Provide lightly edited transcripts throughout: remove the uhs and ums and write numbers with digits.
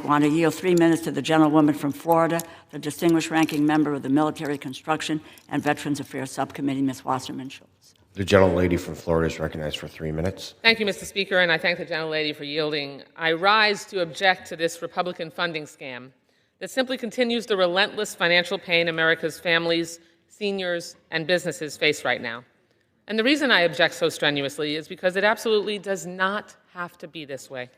want to yield 3 minutes to the gentlewoman from Florida, the distinguished ranking member of the Military Construction and Veterans Affairs Subcommittee, Ms. Wasserman Schultz. The gentlelady from Florida is recognized for 3 minutes. Thank you, Mr. Speaker, and I thank the gentlelady for yielding. I rise to object to this Republican funding scam that simply continues the relentless financial pain America's families, seniors, and businesses face right now. And the reason I object so strenuously is because it absolutely does not have to be this way.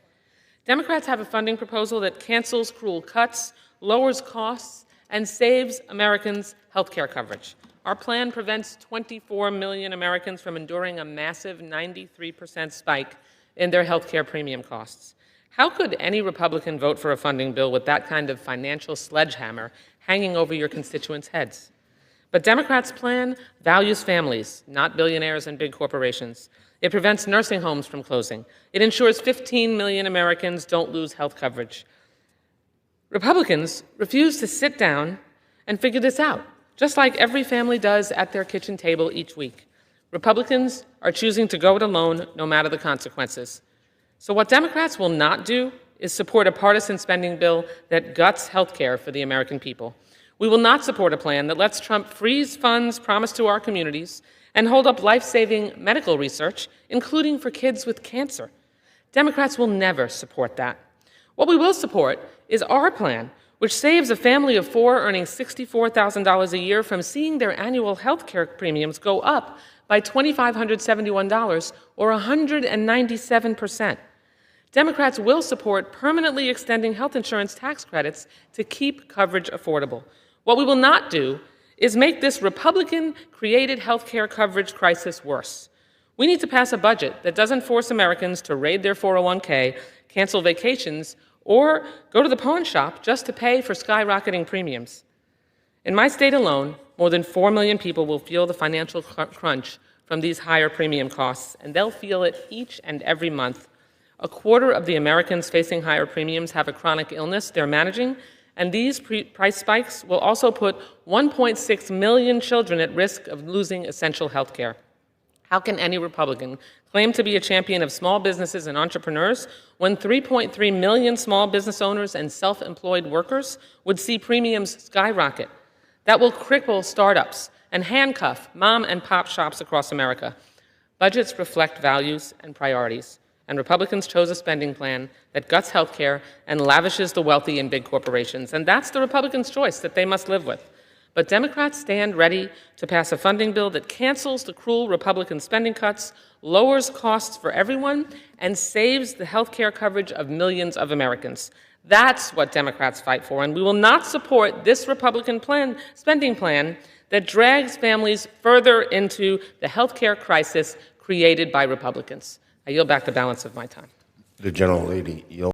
Democrats have a funding proposal that cancels cruel cuts, lowers costs, and saves Americans' health care coverage. Our plan prevents 24 million Americans from enduring a massive 93% spike in their health care premium costs. How could any Republican vote for a funding bill with that kind of financial sledgehammer hanging over your constituents' heads? But Democrats' plan values families, not billionaires and big corporations. It prevents nursing homes from closing. It ensures 15 million Americans don't lose health coverage. Republicans refuse to sit down and figure this out, just like every family does at their kitchen table each week. Republicans are choosing to go it alone, no matter the consequences. So what Democrats will not do is support a partisan spending bill that guts health care for the American people. We will not support a plan that lets Trump freeze funds promised to our communities and hold up life-saving medical research, including for kids with cancer. Democrats will never support that. What we will support is our plan, which saves a family of 4 earning $64,000 a year from seeing their annual health care premiums go up by $2,571, or 197%. Democrats will support permanently extending health insurance tax credits to keep coverage affordable. What we will not do is make this Republican-created health care coverage crisis worse. We need to pass a budget that doesn't force Americans to raid their 401k, cancel vacations, or go to the pawn shop just to pay for skyrocketing premiums. In my state alone, more than 4 million people will feel the financial crunch from these higher premium costs, and they'll feel it each and every month. A quarter of the Americans facing higher premiums have a chronic illness they're managing, and these price spikes will also put 1.6 million children at risk of losing essential health care. How can any Republican claim to be a champion of small businesses and entrepreneurs when 3.3 million small business owners and self-employed workers would see premiums skyrocket? That will cripple startups and handcuff mom and pop shops across America. Budgets reflect values and priorities, and Republicans chose a spending plan that guts health care and lavishes the wealthy in big corporations. And that's the Republicans' choice that they must live with. But Democrats stand ready to pass a funding bill that cancels the cruel Republican spending cuts, lowers costs for everyone, and saves the health care coverage of millions of Americans. That's what Democrats fight for, and we will not support this Republican spending plan that drags families further into the health care crisis created by Republicans. I yield back the balance of my time. The gentlelady yields.